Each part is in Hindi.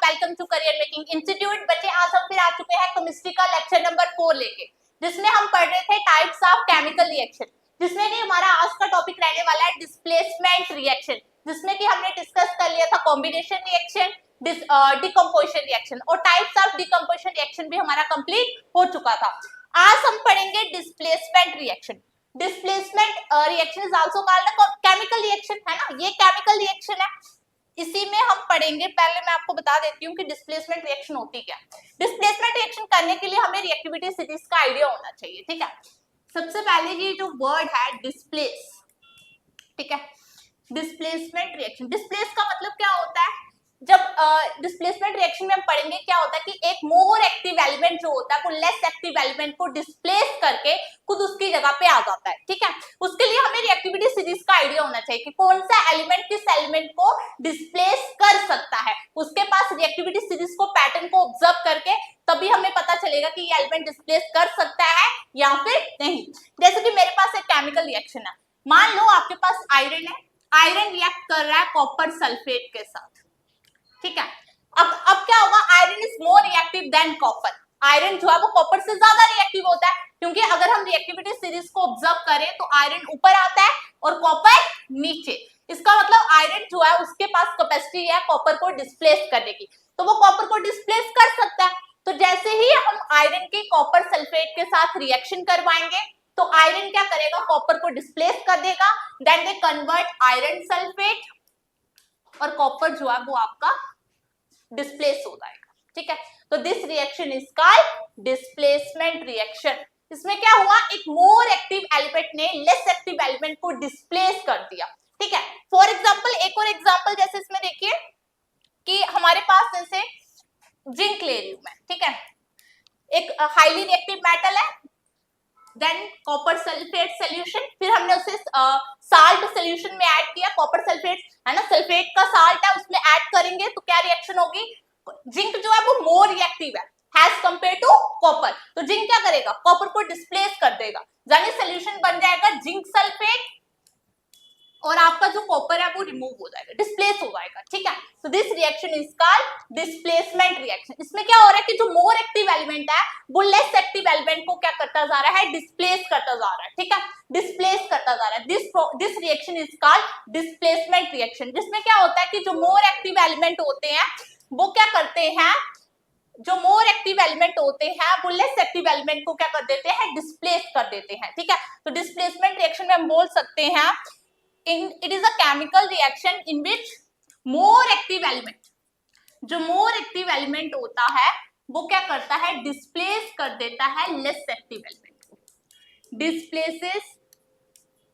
Welcome to career making institute. बच्चे आज हम फिर आ चुके हैं केमिस्ट्री का लेक्चर नंबर 4 लेके, जिसमें हम पढ़ रहे थे टाइप्स ऑफ केमिकल रिएक्शन, जिसमें कि हमारा आज का टॉपिक रहने वाला है डिस्प्लेसमेंट रिएक्शन, जिसमें कि हमने डिस्कस कर लिया था कॉम्बिनेशन रिएक्शन, डिकम्पोजिशन रिएक्शन और टाइप्स ऑफ डिकम्पोजिशन रिएक्शन भी हमारा कंप्लीट हो चुका था। आज हम पढ़ेंगे displacement reaction. Displacement reaction is also called chemical reaction, है ना, ये केमिकल रिएक्शन है, इसी में हम पढ़ेंगे। पहले मैं आपको बता देती हूँ कि डिस्प्लेसमेंट रिएक्शन होती क्या। डिस्प्लेसमेंट रिएक्शन करने के लिए हमें रिएक्टिविटी सिटीज का आइडिया होना चाहिए, ठीक है। सबसे पहले ये जो वर्ड है डिस्प्लेस, ठीक है, डिस्प्लेसमेंट रिएक्शन, डिस्प्लेस का मतलब क्या होता है। जब डिस्प्लेसमेंट रिएक्शन में हम पढ़ेंगे क्या होता है कि एक मोर एक्टिव एलिमेंट जो होता है वो लेस एक्टिव एलिमेंट को डिस्प्लेस करके खुद उसकी जगह पे आ जाता है, ठीक है। उसके लिए हमें रिएक्टिविटी सीरीज का आइडिया होना चाहिए कि कौन सा एलिमेंट किस एलिमेंट को डिस्प्लेस कर सकता है। उसके पास रिएक्टिविटी सीरीज को पैटर्न को ऑब्जर्व करके तभी हमें पता चलेगा कि ये एलिमेंट डिस्प्लेस कर सकता है या फिर नहीं। जैसे कि मेरे पास एक केमिकल रिएक्शन है, मान लो आपके पास आयरन है, आयरन रिएक्ट कर रहा है कॉपर सल्फेट के साथ, ठीक है। अब क्या होगा, iron is more reactive than copper. Iron जो है वो कॉपर से ज्यादा रिएक्टिव होता है, क्योंकि अगर हम रिएक्टिविटी सीरीज को ऑब्जर्व करें तो आयरन ऊपर आता है और कॉपर नीचे। इसका मतलब आयरन जो है उसके पास कैपेसिटी है कॉपर को डिस्प्लेस करने की, तो वो कॉपर को डिस्प्लेस कर सकता है। तो जैसे ही हम आयरन के कॉपर सल्फेट के साथ रिएक्शन करवाएंगे तो आयरन क्या करेगा, कॉपर को डिस्प्लेस कर देगा, then they convert iron sulphate और कॉपर जो है वो आपका डिस्प्लेस हो जाएगा, ठीक है। तो this reaction is called displacement reaction. इसमें क्या हुआ, एक मोर एक्टिव एलिमेंट ने लेस एक्टिव एलिमेंट को डिस्प्लेस कर दिया, ठीक है। फॉर एग्जांपल, एक और एग्जांपल जैसे इसमें देखिए कि हमारे पास जैसे जिंक ले रही हूं मैं, ठीक है, एक हाईली रिएक्टिव मेटल है, देन कॉपर सल्फेट सोल्यूशन, फिर हमने उसे साल्ट सोल्यूशन में ऐड किया, कॉपर सल्फेट है ना, सल्फेट का साल्ट है उसमें ऐड करेंगे तो क्या रिएक्शन होगी, जिंक जो है वो मोर रिएक्टिव है एज कंपेयर टू कॉपर, तो जिंक क्या करेगा, कॉपर को डिस्प्लेस कर देगा, यानी सोल्यूशन बन जाएगा जिंक सल्फेट और आपका जो कॉपर है वो रिमूव हो जाएगा, डिस्प्लेस हो जाएगा, ठीक है। तो this reaction is called displacement reaction. इसमें क्या हो रहा है कि जो मोर एक्टिव एलिमेंट है वो लेस एक्टिव एलिमेंट को क्या करता जा रहा है, डिस्प्लेस करता जा रहा है, ठीक है, डिस्प्लेस करता जा रहा है। This reaction is called displacement reaction, जिसमें क्या होता है कि जो मोर एक्टिव एलिमेंट होते हैं वो क्या करते हैं, जो मोर एक्टिव एलिमेंट होते हैं वो लेस एक्टिव एलिमेंट को क्या कर देते हैं, डिस्प्लेस कर देते हैं, ठीक है। तो डिस्प्लेसमेंट रिएक्शन में हम बोल सकते हैं it is a chemical reaction in which more active element, जो more active element होता है वो क्या करता है, डिस्प्लेस कर देता है लेस एक्टिव एलिमेंट को, displaces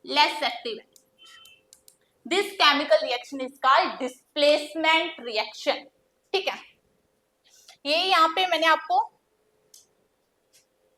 less active element. This chemical reaction is called displacement reaction, ठीक है। ये यहाँ पे मैंने आपको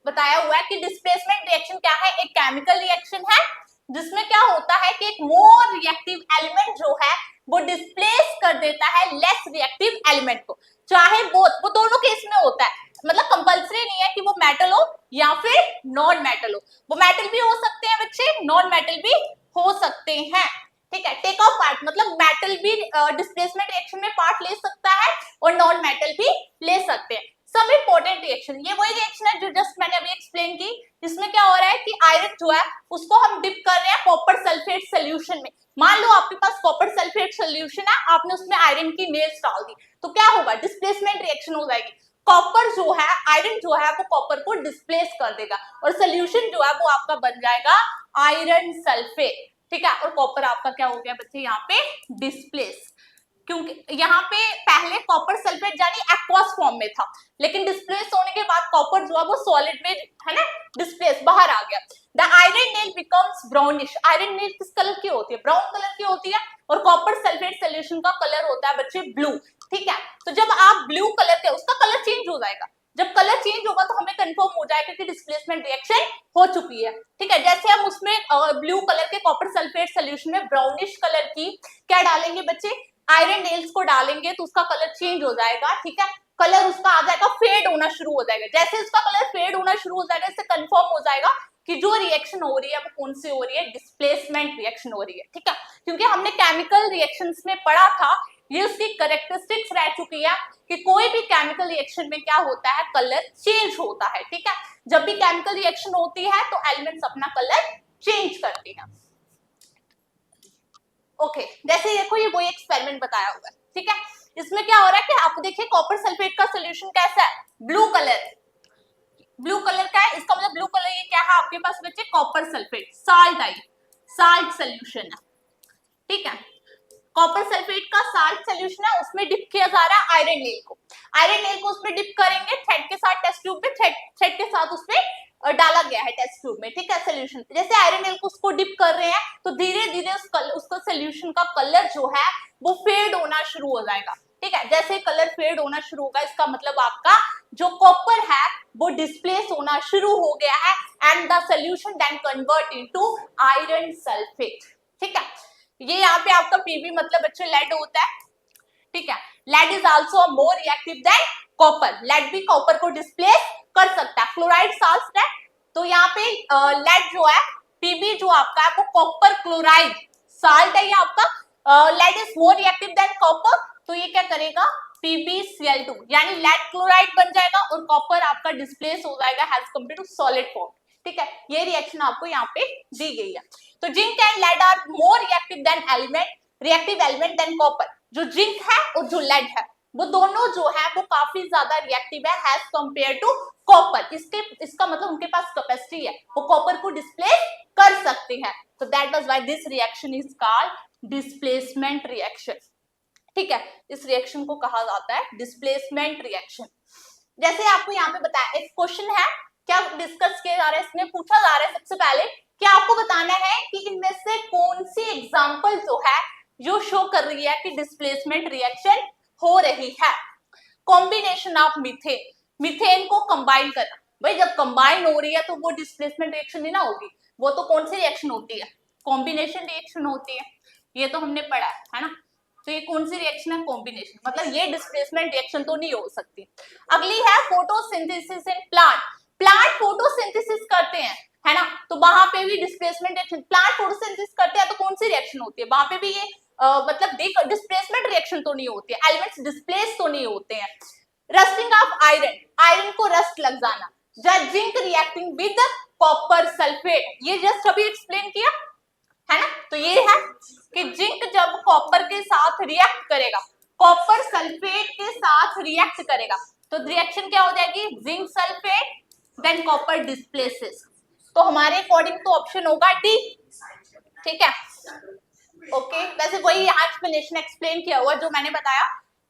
बताया हुआ है कि डिस्प्लेसमेंट रिएक्शन क्या है, एक केमिकल रिएक्शन है जिसमें क्या होता है कि एक मोर रिएक्टिव एलिमेंट जो है वो डिस्प्लेस कर देता है लेस रिएक्टिव एलिमेंट को, चाहे वो दोनों केस में होता है, मतलब कंपल्सरी नहीं है कि वो मेटल हो या फिर नॉन मेटल हो, वो मेटल भी हो सकते हैं बच्चे, नॉन मेटल भी हो सकते हैं, ठीक है। टेक ऑफ पार्ट मतलब मेटल भी डिस्प्लेसमेंट रिएक्शन में पार्ट ले सकता है और नॉन मेटल भी ले सकते हैं। सब इंपॉर्टेंट रिएक्शन, ये वही रिएक्शन है जो जस्ट मैंने अभी एक्सप्लेन की। इसमें क्या हो रहा है कि आयरन जो है उसको हम डिप कर रहे हैं कॉपर सल्फेट सोल्यूशन में। मान लो आपके पास कॉपर सल्फेट सोल्यूशन है, आपने उसमें आयरन की नेल्स डाल दी, तो क्या होगा, डिस्प्लेसमेंट रिएक्शन हो जाएगी, कॉपर जो है, आयरन जो है वो कॉपर को डिस्प्लेस कर देगा और सोल्यूशन जो है वो आपका बन जाएगा आयरन सल्फेट, ठीक है। और कॉपर आपका क्या हो गया बच्चे, यहाँ पे डिस्प्लेस, क्योंकि यहाँ पे पहले कॉपर सल्फेट यानी एक्वस फॉर्म में था, लेकिन डिस्प्लेस होने के बाद कॉपर जो है वो सॉलिड में है ना डिस्प्लेस बाहर आ गया। The iron nail becomes brownish, iron nail किस कलर की होती है, ब्राउन कलर की होती है, और कॉपर सल्फेट सोल्यूशन का कलर होता है बच्चे ब्लू, ठीक है। तो जब आप ब्लू कलर के, उसका कलर चेंज हो जाएगा, जब कलर चेंज होगा तो हमें कंफर्म हो जाएगा कि डिस्प्लेसमेंट रिएक्शन हो चुकी है, ठीक है। जैसे हम उसमें ब्लू कलर के कॉपर सल्फेट सोल्यूशन में ब्राउनिश कलर की क्या डालेंगे बच्चे, आयरन नेल्स को डालेंगे तो उसका कलर चेंज हो जाएगा, ठीक है, कलर उसका आ जाएगा, फेड होना शुरू हो जाएगा। जैसे उसका कलर फेड होना शुरू हो जाएगा इससे कंफर्म हो जाएगा कि जो रिएक्शन हो रही है वो कौन सी हो रही है, डिस्प्लेसमेंट रिएक्शन हो रही है, ठीक है। क्योंकि हमने केमिकल रिएक्शंस में पढ़ा था ये उसकी करेक्टरिस्टिक्स रह चुकी है कि कोई भी केमिकल रिएक्शन में क्या होता है, कलर चेंज होता है, ठीक है। जब भी केमिकल रिएक्शन होती है तो एलिमेंट्स अपना कलर चेंज करती हैं। ओके, जैसे देखो ये वही एक्सपेरिमेंट बताया हुआ है, ठीक है। इसमें क्या हो रहा है कि आप देखिए कॉपर सल्फेट का सोल्यूशन कैसा है, ब्लू कलर। ब्लू कलर का है, इसका मतलब ब्लू कलर ये क्या है आपके पास बच्चे, copper sulphate, salt type, salt solution है, ठीक है। कॉपर सल्फेट का साल्ट सोल्यूशन है, उसमें डिप किया जा रहा है आयरन नेल को। आयरन नेल को उसमें डिप करेंगे थ्रेड के साथ टेस्ट ट्यूब में, थ्रेड के साथ उसमें डाला गया है टेस्ट ट्यूब में, ठीक है, सोल्यूशन। जैसे आयरन नेल को उसको डिप कर रहे हैं तो धीरे धीरे उसका सोल्यूशन का कलर जो है वो फेड होना शुरू हो जाएगा, ठीक है। जैसे कलर फेड होना शुरू होगा इसका मतलब आपका जो कॉपर है वो डिस्प्लेस होना शुरू हो गया है and the solution then convert into iron sulphate, ठीक है। ये यहाँ पे आपका पीबी मतलब बच्चे लेड होता है, ठीक है। Lead is also more reactive than copper, lead भी कॉपर को डिस्प्लेस कर सकता है। क्लोराइड साल्ट है, तो यहाँ पे लेड जो है पीबी जो आपका है वो कॉपर क्लोराइड साल्ट है, ये आपका lead is more reactive than copper, तो ये क्या करेगा PbCl2 यानी लेड क्लोराइड बन जाएगा और कॉपर आपका डिस्प्लेस हो जाएगा as compared to solid form, ठीक है। ये रिएक्शन आपको यहाँ पे दी गई है। तो zinc and lead are more reactive than reactive element than copper. जो जिंक है और जो लेड है वो दोनों जो है वो काफी ज्यादा रिएक्टिव है एज कंपेयर टू कॉपर। इसका मतलब उनके पास कैपेसिटी है, वो कॉपर को डिस्प्लेस कर सकते हैं। तो that was why this reaction is called displacement reaction, ठीक है। इस रिएक्शन को कहा जाता है डिस्प्लेसमेंट रिएक्शन। जैसे आपको यहाँ पे बताया एक क्वेश्चन है, क्या डिस्कस किया जा रहा है, इसमें पूछा जा रहा है सबसे पहले कि आपको बताना है कि इनमें से कौन सी एग्जांपल जो है जो शो कर रही है कि डिस्प्लेसमेंट रिएक्शन हो रही है। कॉम्बिनेशन ऑफ मीथेन, मीथेन को कंबाइन करना, भाई जब कंबाइन हो रही है तो वो डिस्प्लेसमेंट रिएक्शन नहीं ना होगी, वो तो कौन सी रिएक्शन होती है, कॉम्बिनेशन रिएक्शन होती है, ये तो हमने पढ़ा है ना। तो ये कौन सी रिएक्शन है, कॉम्बिनेशन, मतलब ये डिस्प्लेसमेंट रिएक्शन तो नहीं हो सकती। अगली है photosynthesis in plant, plant photosynthesis करते हैं है ना, तो वहां पे भी डिस्प्लेसमेंट रिएक्शन, प्लांट फोटोसिंथेसिस करते हैं तो कौन सी रिएक्शन होती है, वहां पे भी ये मतलब डिस्प्लेसमेंट रिएक्शन तो नहीं होती है, एलिमेंट्स डिस्प्लेस तो नहीं होते हैं। रस्टिंग ऑफ आयरन, आयरन को रस्ट लग जाना, zinc reacting with copper sulphate, ये जस्ट अभी एक्सप्लेन किया है ना। तो ये है कि जिंक जब कॉपर के साथ रिएक्ट करेगा, कॉपर सल्फेट के साथ रिएक्ट करेगा तो रिएक्शन क्या हो जाएगी, zinc sulphate than copper displaces. तो हमारे अकॉर्डिंग तो ऑप्शन होगा डी, ठीक है। ओके, वैसे वही यहाँ एक्सप्लेनेशन एक्सप्लेन किया हुआ जो मैंने बताया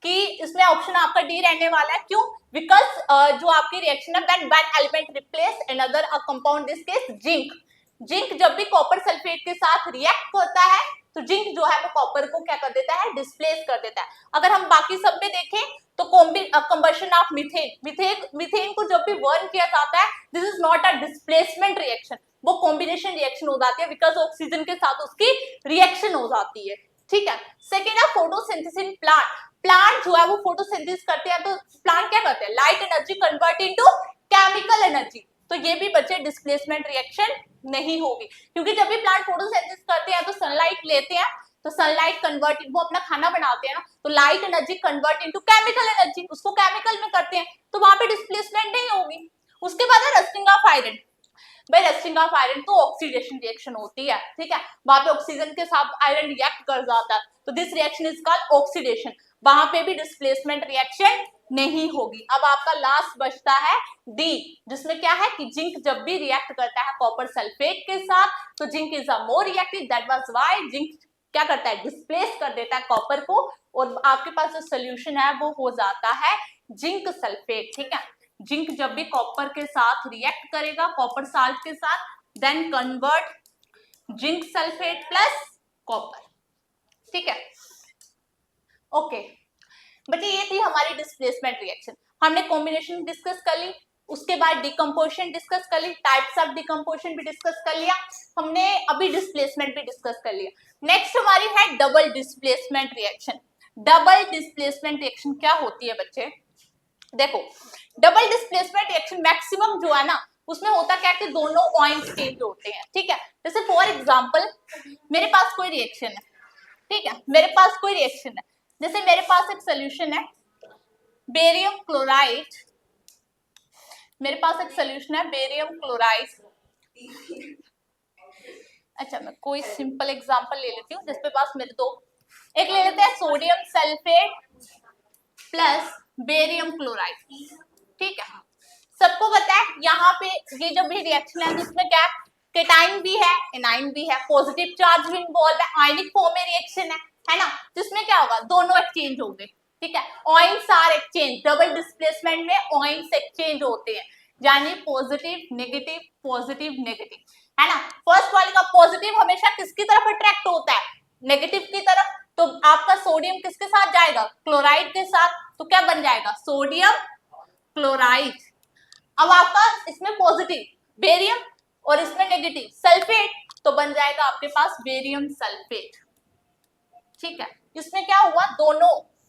कि इसमें ऑप्शन आपका डी रहने वाला है, क्यों, बिकॉज जो आपकी रिएक्शन है when one element replace another a compound, this case zinc, zinc जब भी कॉपर सल्फेट के साथ रिएक्ट करता है तो जिंक जो है वो कॉपर को क्या कर देता है, डिस्प्लेस कर देता है। अगर हम बाकी सब में देखें तो कंबशन ऑफ मीथेन को जब भी बर्न किया जाता है this is not a displacement reaction, वो कॉम्बिनेशन रिएक्शन हो जाती है बिकॉज ऑक्सीजन के साथ उसकी रिएक्शन हो जाती है, ठीक है। सेकेंड है फोटोसिंथेसिस इन प्लांट, प्लांट जो है वो फोटोसिंथेसिस करते हैं तो प्लांट क्या करते हैं, light energy convert into chemical energy, तो ये भी बच्चे डिस्प्लेसमेंट रिएक्शन नहीं होगी, क्योंकि जब भी प्लांट फोटोसिंथेसिस करते हैं तो सनलाइट लेते हैं, तो सनलाइट कन्वर्ट, वो अपना खाना बनाते हैं ना, तो light energy convert into chemical energy, उसको केमिकल में करते हैं, तो वहां पे डिस्प्लेसमेंट नहीं होगी। उसके बाद है रस्टिंग ऑफ आयरन, भाई रस्टिंग ऑफ आयरन तो ऑक्सीडेशन रिएक्शन होती है, ठीक है, वहां पे ऑक्सीजन के साथ आयरन रिएक्ट कर जाता है, तो this reaction is called oxidation, वहां पे भी डिस्प्लेसमेंट रिएक्शन नहीं होगी। अब आपका लास्ट बचता है डी, जिसमें क्या है कि जिंक जब भी रिएक्ट करता है कॉपर सल्फेट के साथ तो zinc is a more reactive, that was why zinc क्या करता है, डिस्प्लेस कर देता है कॉपर को, और आपके पास जो सोल्यूशन है वो हो जाता है जिंक सल्फेट, ठीक है। जिंक जब भी कॉपर के साथ रिएक्ट करेगा, कॉपर साल्ट के साथ, then convert zinc sulphate plus copper, ठीक है। ओके बच्चे, ये थी हमारी डिस्प्लेसमेंट रिएक्शन। हमने कॉम्बिनेशन डिस्कस कर ली, उसके बाद डिकम्पोजिशन डिस्कस कर ली, टाइप्स ऑफ डिकम्पोजिशन भी डिस्कस कर लिया हमने, अभी डिस्प्लेसमेंट भी डिस्कस कर लिया। नेक्स्ट हमारी है double displacement reaction. Double displacement reaction क्या होती है बच्चे, देखो डबल डिस्प्लेसमेंट रिएक्शन मैक्सिमम जो है ना उसमें होता क्या है कि दोनों पॉइंट्स चेंज होते हैं, ठीक है। जैसे फॉर एग्जांपल मेरे पास कोई रिएक्शन है, ठीक है, मेरे पास कोई रिएक्शन है, जैसे मेरे पास एक सोल्यूशन है बेरियम क्लोराइड, मेरे पास एक सोल्यूशन है बेरियम क्लोराइड। अच्छा मैं कोई सिंपल एग्जांपल ले लेती हूँ जिसपे पास मेरे दो, एक ले लेते हैं sodium sulphate plus barium chloride. ठीक है, सबको पता है यहाँ पे ये जो भी रिएक्शन है जिसमें क्या केटाइन भी है एनाइन भी है, पॉजिटिव चार्ज भी इन्वॉल्व है, आयनिक फॉर्म में रिएक्शन है ना, जिसमें क्या होगा दोनों एक्सचेंज होंगे। ठीक है, ऑयन्स आर एक्सचेंज, डबल डिस्प्लेसमेंट में ऑयन्स एक्सचेंज होते हैं, यानी पॉजिटिव नेगेटिव पॉजिटिव नेगेटिव, है ना। फर्स्ट वाले का पॉजिटिव हमेशा किसकी तरफ अट्रैक्ट होता है, नेगेटिव की तरफ, तो आपका सोडियम किसके साथ जाएगा, क्लोराइड के साथ, तो क्या बन जाएगा सोडियम क्लोराइड। अब आपका इसमें पॉजिटिव बेरियम और इसमें नेगेटिव सल्फेट, तो बन जाएगा आपके पास बेरियम सल्फेट। ठीक है, इसमें क्या हुआ,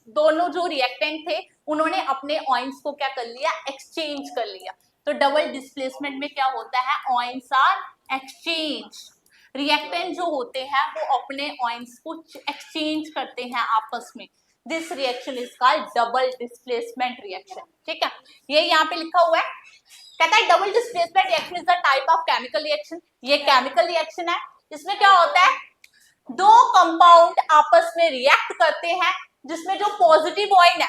दोनों जो रिएक्टेंट थे उन्होंने अपने ऑयन्स को क्या कर लिया, एक्सचेंज कर लिया। तो डबल डिस्प्लेसमेंट में क्या होता है, ऑयन्स आर एक्सचेंज, रिएक्टेंट जो होते हैं वो अपने ऑयन्स को एक्सचेंज करते हैं आपस में। This reaction is called double displacement reaction. ठीक है, ये यहाँ पे लिखा हुआ है, कहता है double displacement reaction is the type of chemical reaction. ये केमिकल रिएक्शन है, इसमें क्या होता है, दो कंपाउंड आपस में रिएक्ट करते हैं जिसमें जो पॉजिटिव आयन है,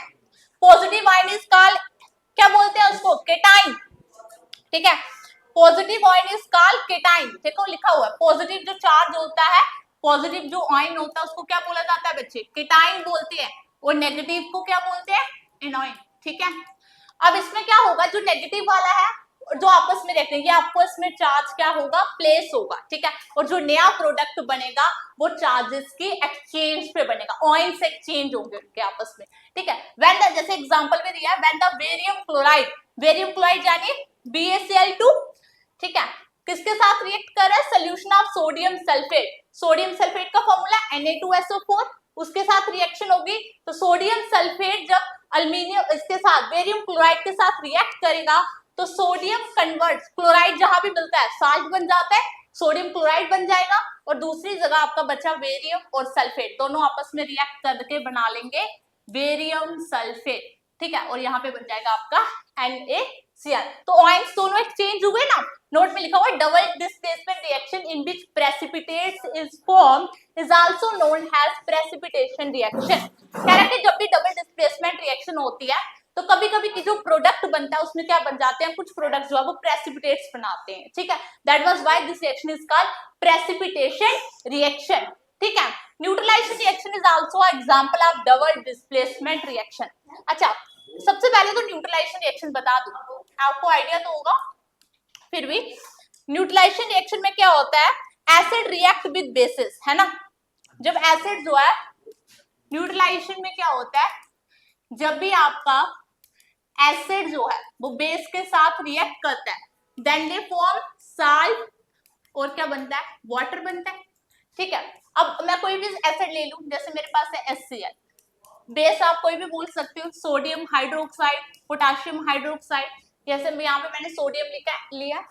पॉजिटिव आयन इज कॉल्ड, क्या बोलते हैं उसको, केटाइन। ठीक है, positive ion is called cation. देखो लिखा हुआ है, पॉजिटिव जो चार्ज होता है, पॉजिटिव जो आयन होता है उसको क्या बोला जाता है बच्चे, केटाइन बोलते हैं, और नेगेटिव को क्या बोलते हैं, एनोइन। ठीक है, अब इसमें क्या होगा, जो नेगेटिव वाला है जो आपस में रहते हैं ये आपस में चार्ज क्या होगा, प्लेस होगा। ठीक है, और जो नया प्रोडक्ट बनेगा वो चार्जेस की एक्सचेंज पे बनेगा, ऑयन्स एक्सचेंज होंगे उनके आपस में। ठीक है, व्हेन द, जैसे एग्जांपल में दिया है, व्हेन द बेरियम क्लोराइड यानी BaCl2, ठीक है, किसके साथ रिएक्ट कर रहा है, solution of sodium sulphate, sodium sulphate का फॉर्मूला Na2SO4, उसके साथ रिएक्शन होगी। तो सोडियम सल्फेट जब अल्मीनियम इसके साथ बेरियम क्लोराइड के साथ रिएक्ट करेगा तो सोडियम कन्वर्ट, क्लोराइड जहां भी मिलता है साल्ट बन जाता है, सोडियम क्लोराइड बन जाएगा, और दूसरी जगह आपका बचा बेरियम और सल्फेट, दोनों आपस में रिएक्ट करके बना लेंगे बेरियम सल्फेट। ठीक है, और यहाँ पे बन जाएगा आपका NaCl। तो ऑयन्स दोनों एक्सचेंज हुए ना, नोट में लिखा हुआ है double displacement reaction in which precipitates is form is also known as precipitation reaction. कह रहा है कि जब भी डबल डिस्प्लेसमेंट रिएक्शन होती है तो कभी कभी की जो प्रोडक्ट बनता है उसमें क्या बन जाते हैं, कुछ प्रोडक्ट जो है वो प्रेसिपिटेट्स बनाते हैं। ठीक है, that was why this reaction is called precipitation reaction. ठीक है, neutralisation reaction is also example of double displacement reaction. अच्छा, सबसे पहले तो न्यूट्रलाइजेशन रिएक्शन बता दूं, आपको आइडिया तो होगा, फिर भी न्यूट्रलाइजेशन रिएक्शन में क्या होता है, एसिड रिएक्ट विद बेसिस, है ना। जब एसिड जो है न्यूट्रलाइजेशन में क्या होता है, जब भी आपका एसिड जो है वो बेस के साथ रिएक्ट करता है, देन दे फॉर्म साल्ट, और क्या बनता है, वाटर बनता है। ठीक है, अब मैं कोई भी एसिड ले लूं, जैसे मेरे पास है HCl, बेस आप कोई भी बोल सकते हो, सोडियम हाइड्रोक्साइड, पोटेशियम हाइड्रोक्साइड, जैसे यहाँ पे मैंने सोडियम लिया,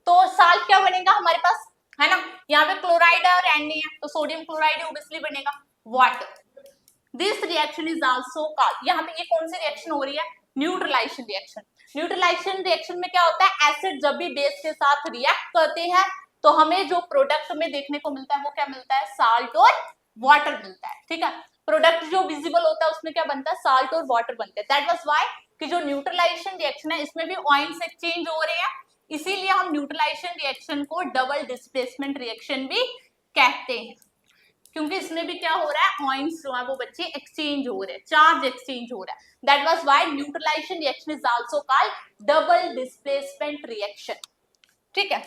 तो साल्ट क्या बनेगा हमारे पास, है ना, यहाँ पे क्लोराइड है और Na है, तो सोडियम क्लोराइड ऑब्वियसली बनेगा water. This reaction is also called, यहाँ पे ये कौन सी रिएक्शन हो रही है, न्यूट्रलाइजेशन रिएक्शन। न्यूट्रलाइजेशन रिएक्शन में क्या होता है, एसिड जब भी बेस के साथ रिएक्ट करते हैं तो हमें जो प्रोडक्ट में देखने को मिलता है वो क्या मिलता है, साल्ट और वाटर मिलता है। ठीक है, प्रोडक्ट जो विजिबल होता है उसमें क्या बनता है, साल्ट और वाटर बनते हैं। दैट वाज व्हाई कि जो न्यूट्रलाइजेशन रिएक्शन है इसमें भी ऑयन्स एक्सचेंज हो रहे हैं, इसीलिए हम न्यूट्रलाइजेशन रिएक्शन को डबल डिस्प्लेसमेंट रिएक्शन भी कहते हैं, क्योंकि इसमें भी क्या हो रहा है, ऑयन्स जो है वो बच्चे एक्सचेंज हो रहे हैं, चार्ज एक्सचेंज हो रहा है। That was why neutralisation reaction is also called double displacement reaction. ठीक है,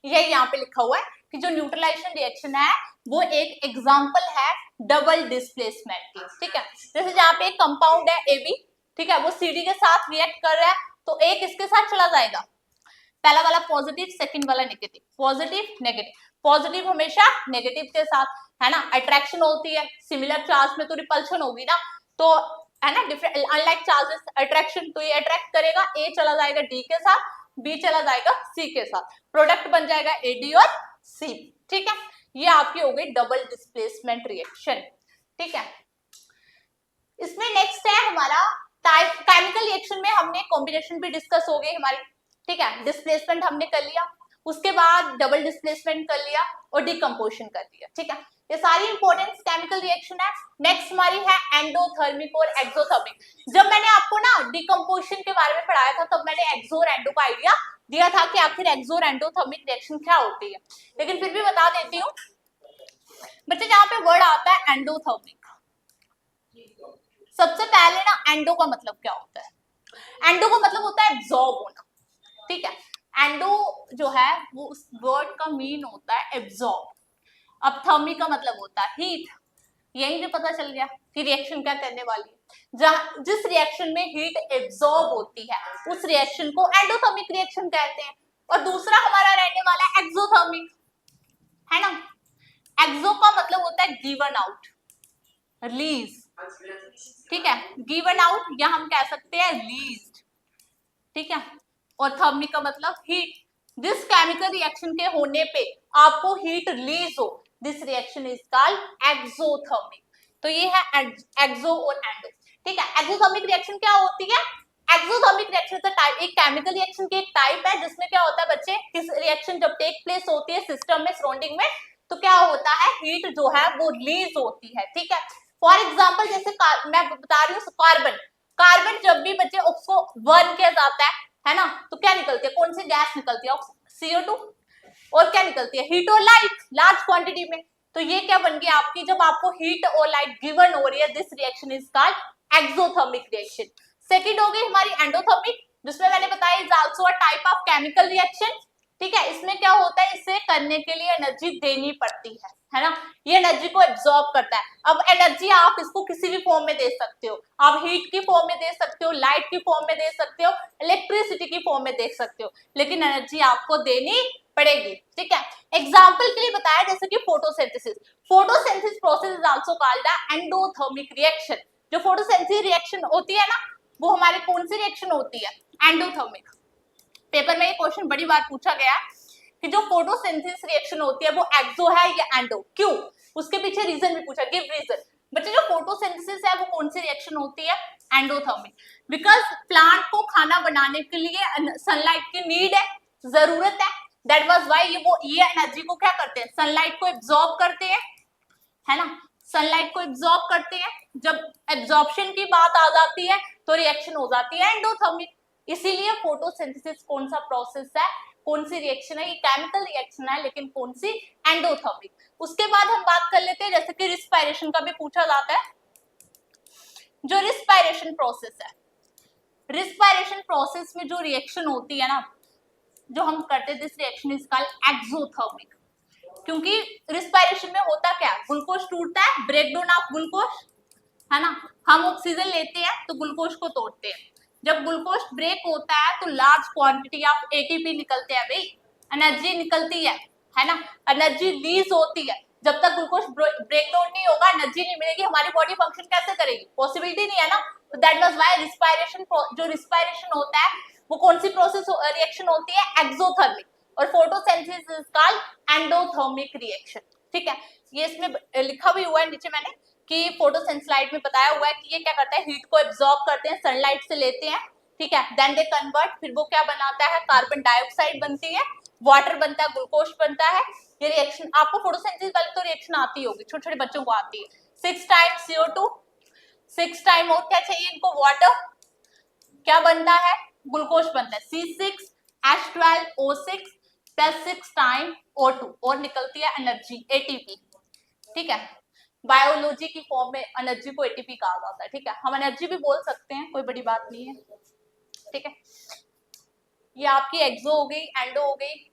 ये यहाँ पे लिखा हुआ है कि जो न्यूट्रलाइजेशन रिएक्शन है वो एक एग्जांपल है डबल डिस्प्लेसमेंट की। ठीक है, जैसे जहाँ पे एक कंपाउंड है AB, ठीक है, वो CD के साथ रिएक्ट कर रहा है, तो एक इसके साथ चला जाएगा, पहला वाला पॉजिटिव, सेकंड वाला नेगेटिव, पॉजिटिव नेगेटिव, पॉजिटिव हमेशा नेगेटिव के साथ, है ना, अट्रैक्शन होती है, सिमिलर चार्ज में तो रिपल्शन होगी ना, तो है ना, डिफरेंट अनलाइक चार्जेस अट्रैक्शन, तो ये अट्रैक्ट करेगा, A चला जाएगा D के साथ, B चला जाएगा C के साथ, प्रोडक्ट बन जाएगा AD और C। ठीक है, ये आपकी हो गई डबल डिस्प्लेसमेंट रिएक्शन। ठीक है, इसमें नेक्स्ट है हमारा टाइप केमिकल रिएक्शन में हमने कॉम्बिनेशन भी डिस्कस हो गई हमारी, ठीक है, डिस्प्लेसमेंट हमने कर लिया, उसके बाद डबल डिस्प्लेसमेंट कर लिया और डिकम्पोजिशन कर लिया, ठीक है, ये सारी इंपॉर्टेंट केमिकल रिएक्शन है। नेक्स्ट हमारी है एंडोथर्मिक और एक्सोथर्मिक। जब मैंने आपको ना डिकम्पोजिशन के बारे में पढ़ाया था तब मैंने एक्सो और एंडो का आइडिया दिया था कि आखिर एक्सो और एंडोथर्मिक रिएक्शन क्या होती है, लेकिन फिर भी बता देती हूँ बच्चे, जहाँ पे वर्ड आता है एंडोथर्मिक, सबसे पहले ना एंडो का मतलब क्या होता है? एंडो का मतलब होता है एब्जॉर्ब होना, ठीक है, एंडो जो है वो उस वर्ड का मीन होता है एब्जॉर्ब। अब थर्मिक का मतलब होता है हीट, यहीं से पता चल गया कि रिएक्शन क्या करने वाली है। जहां जिस रिएक्शन में हीट एब्जॉर्ब होती है उस रिएक्शन को एंडोथर्मिक रिएक्शन कहते हैं। और दूसरा हमारा रहने वाला है एक्सोथर्मिक, है ना। एक्सो का मतलब होता है गिवन आउट, रिलीज, ठीक है, गिवन आउट या हम कह सकते हैं रिलीज्ड, ठीक है। और थर्मिक का मतलब हीट, जिस केमिकल रिएक्शन के होने पे आपको हीट रिलीज हो, this reaction is called exothermic. तो ये है एक्सो और एंडो, ठीक है। एक्सोथर्मिक रिएक्शन क्या होती है? एक्सोथर्मिक रिएक्शन एक केमिकल रिएक्शन की एक टाइप है जिसमें क्या होता है बच्चे, किस रिएक्शन जब टेक प्लेस होती है सिस्टम में, सराउंडिंग में, तो क्या होता है, हीट जो है वो रिलीज होती है, ठीक है। फॉर एग्जाम्पल जैसे मैं बता रही हूँ कार्बन, कार्बन जब भी बच्चे उसको बर्न किया जाता है ना, तो क्या निकलती है, कौन सी गैस निकलती है? CO2। और क्या निकलती है? हीट और लाइट, लार्ज क्वांटिटी में। तो ये क्या बन गई आपकी, जब आपको हीट और लाइट गिवन हो रही है, this reaction is called exothermic reaction. Second हो गई हमारी एंडोथर्मिक, जिसमें मैंने बताया is also a type of chemical reaction, ठीक है। इसमें क्या होता है, इसे करने के लिए एनर्जी देनी पड़ती है ना, ये एनर्जी को एब्जॉर्ब करता है। अब एनर्जी आप इसको किसी भी फॉर्म में दे सकते हो, आप हीट की फॉर्म में दे सकते हो, लाइट की फॉर्म में दे सकते हो, इलेक्ट्रिसिटी की फॉर्म में दे सकते हो, लेकिन एनर्जी आपको देनी पड़ेगी, ठीक है। एग्जाम्पल के लिए बताया जैसे कि photosynthesis, photosynthesis process is also called the endothermic reaction. जो फोटोसिंथेसिस रिएक्शन होती है ना, वो हमारी कौन सी रिएक्शन होती है? एंडोथर्मिक। पेपर में ये क्वेश्चन बड़ी बार पूछा गया कि जो फोटोसिंथेसिस रिएक्शन होती है वो एक्सो है या एंडो, क्यों? उसके पीछे रीजन भी पूछा, गिव रीजन। बच्चे जो फोटोसिंथेसिस है वो कौन सी रिएक्शन होती है? एंडोथर्मिक। बिकॉज प्लांट को खाना बनाने के लिए सनलाइट की नीड है, जरूरत है, दैट वाज व्हाई ये एनर्जी को क्या करते हैं, सनलाइट को एब्जॉर्ब करते हैं, है ना, सनलाइट को एब्जॉर्ब करते हैं। जब एब्जॉर्प्शन की बात आ जाती है तो रिएक्शन हो जाती है एंडोथर्मिक। इसीलिए फोटोसिंथेसिस कौन सा प्रोसेस है, कौन सी रिएक्शन है, ये केमिकल रिएक्शन है, लेकिन कौन सी? एंडोथर्मिक। उसके बाद हम बात कर लेते हैं जैसे कि रिस्पायरेशन का भी पूछा जाता है। जो रिस्पायरेशन प्रोसेस है, रिस्पायरेशन प्रोसेस में जो रिएक्शन होती है ना, जो हम करते हैं, this reaction is called exothermic. क्योंकि रिस्पायरेशन में होता क्या, ग्लूकोज टूटता है, ब्रेक डाउन ऑफ ग्लूकोज, है ना, हम ऑक्सीजन लेते हैं तो ग्लूकोज को तोड़ते हैं, जब ग्लूकोज ब्रेक होता है तो लार्ज क्वांटिटी ऑफ एटीपी निकलते हैं, भाई एनर्जी निकलती है ना, एनर्जी रिलीज होती है। जब तक ग्लूकोज ब्रेक डाउन नहीं होगा, एनर्जी नहीं मिलेगी, हमारी बॉडी फंक्शन कैसे करेगी? पॉसिबिलिटी नहीं है ना। तो दैट वाज व्हाई रिस्पायरेशन, जो रिस्पायरेशन होता है वो कौन सी प्रोसेस रिएक्शन होती है? एक्सोथर्मिक। और photosynthesis is called endothermic reaction, ठीक है। ये इसमें लिखा भी हुआ है नीचे मैंने कि फोटोसिंथेसिस स्लाइड में बताया हुआ है कि ये क्या करता है, हीट को एब्जॉर्ब करते हैं, सनलाइट से लेते हैं, ठीक है, देन दे कन्वर्ट, फिर वो क्या बनाता है, कार्बन डाइऑक्साइड बनती है, वाटर बनता है, ग्लूकोज बनता है। ये रिएक्शन आपको फोटोसिंथेसिस वाली तो रिएक्शन आती होगी, छोटे छोटे बच्चों को आती है। 6 टाइम CO2, 6 टाइम और क्या चाहिए इनको, वाटर, क्या बनता है, ग्लूकोज बनता है, C6H12O6 प्लस 6 टाइम O2 और निकलती है एनर्जी ATP, ठीक है। बायोलॉजी की फॉर्म में एनर्जी को ATP कहा जाता है, ठीक है, हम एनर्जी भी बोल सकते हैं, कोई बड़ी बात नहीं है, ठीक है। ये आपकी एक्सो हो गई, एंडो हो गई।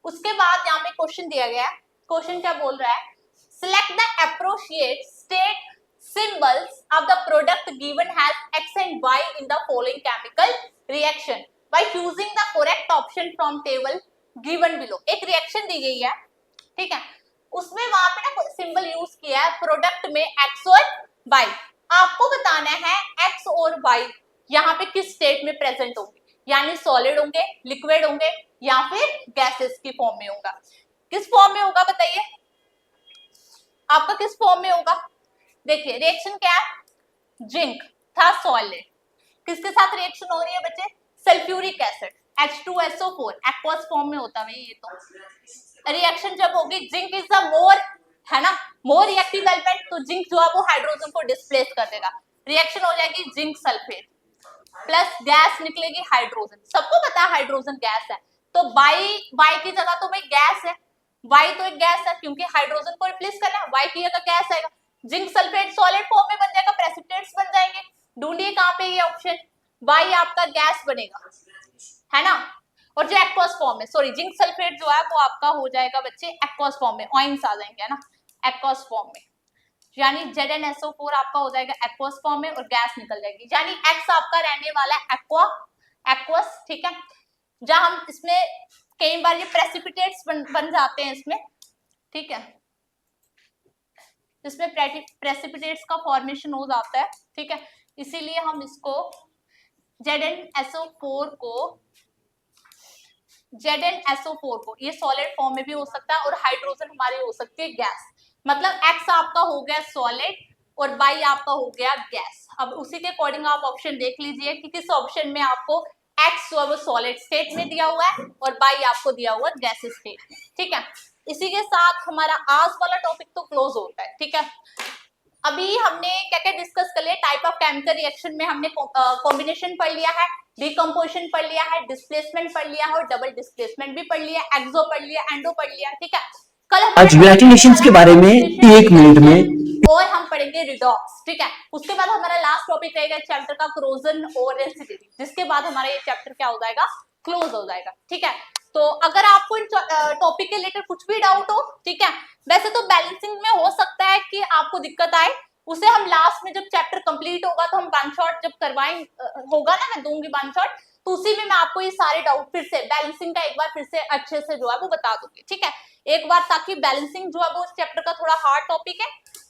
उसके बाद यहाँ पे क्वेश्चन दिया गया है, क्वेश्चन क्या बोल रहा है, select the appropriate state symbols of the product given has X and Y in the following chemical reaction by choosing the correct option from table given below। एक रिएक्शन दी गई है, ठीक है, उसमें वहां पे ना सिंबल यूज किया है प्रोडक्ट में X और Y। आपको बताना है X और Y यहाँ पे किस स्टेट में प्रेजेंट होंगे, यानी सॉलिड होंगे, लिक्विड होंगे, या फिर गैसेस की फॉर्म में होगा। किस फॉर्म में होगा बताइए, आपका किस फॉर्म में होगा? देखिए रिएक्शन क्या है, जिंक था सॉलिड, किसके साथ रिएक्शन हो रही है बच्चे? Sulphuric acid H2SO4 aqueous form में होता है ये। तो रिएक्शन जब होगी, जिंक इज द मोर, है ना, मोर रिएक्टिव एलिमेंट, तो जिंक जो है वो हाइड्रोजन को डिस्प्लेस कर देगा। रिएक्शन हो जाएगी जिंक सल्फेट प्लस गैस निकलेगी हाइड्रोजन। सबको पता है हाइड्रोजन गैस है, तो बाई की जगह तो भाई गैस है, वाई तो एक गैस है क्योंकि हाइड्रोजन को रिप्लेस करना है, वाई की जगह गैस आएगा, जिंक सल्फेट सॉलिड फॉर्म में बन जाएगा, प्रेसिपिटेट्स बन जाएंगे। ढूंढिए कहाँ पे ये ऑप्शन, वाई आपका गैस बनेगा, है ना। और जो एक्वस फॉर्म है, सॉरी जिंक सल्फेट जो है वो आपका हो जाएगा बच्चे एक्वस फॉर्म में, ऑइंस आ जाएंगे, है ना, एक्वस फॉर्म में, यानी ZnSO4 आपका हो जाएगा एक्वस फॉर्म में और गैस निकल जाएगी, यानी X आपका रहने वाला है एक्वस, ठीक है। जहां हम इसमें कई बार ये प्रेसिपिटेट्स बन जाते हैं इसमें, ठीक है, इसमें प्रेसिपिटेट्स का फॉर्मेशन हो जाता है, ठीक है, इसीलिए हम इसको ZnSO4 को ये सॉलिड फॉर्म में भी हो सकता है और हाइड्रोजन हमारी हो सकती है गैस, मतलब X आपका हो गया सॉलिड और Y आपका हो गया गैस। अब उसी के अकॉर्डिंग आप ऑप्शन देख लीजिए कि किस ऑप्शन में आपको X जो है वो सॉलिड स्टेट में दिया हुआ है और Y आपको दिया हुआ है गैस स्टेट में, ठीक है। इसी के साथ हमारा आज वाला टॉपिक तो क्लोज होता है, ठीक है। अभी हमने क्या क्या डिस्कस कर लिया, टाइप ऑफ केमिकल रिएक्शन में हमने कॉम्बिनेशन पढ़ लिया है, डिकम्पोजिशन पढ़ लिया है, डिस्प्लेसमेंट पढ़ लिया है और डबल डिस्प्लेसमेंट भी पढ़ लिया, एक्सो पढ़ लिया, एंडो पढ़ लिया, ठीक है। कल आज रिएक्शंस के बारे में 1 मिनट में और हम पढ़ेंगे रिडॉक्स, ठीक है। उसके बाद हमारा लास्ट टॉपिक रहेगा चैप्टर का क्रोजन और रेसिडिटी, जिसके बाद हमारा ये चैप्टर क्या हो जाएगा, क्लोज हो जाएगा, ठीक है। तो अगर आपको इन टॉपिक के रिलेटेड कुछ भी डाउट हो, ठीक है, वैसे तो बैलेंसिंग में हो सकता है कि आपको दिक्कत आए, उसे हम लास्ट में जब चैप्टर कंप्लीट होगा तो हम वन शॉट जब करवाएं होगा ना, मैं दूंगी वन शॉट, तो उसी में मैं आपको ये सारे डाउट फिर से बैलेंसिंग का एक बार फिर से अच्छे से जो है वो बता दूंगी, ठीक है, एक बार, ताकि बैलेंसिंग जो है वो उस चैप्टर का थोड़ा हार्ड टॉपिक है,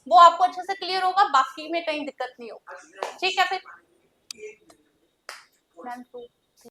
वो आपको अच्छे से क्लियर होगा, बाकी में कहीं दिक्कत नहीं होगी, ठीक है। फिर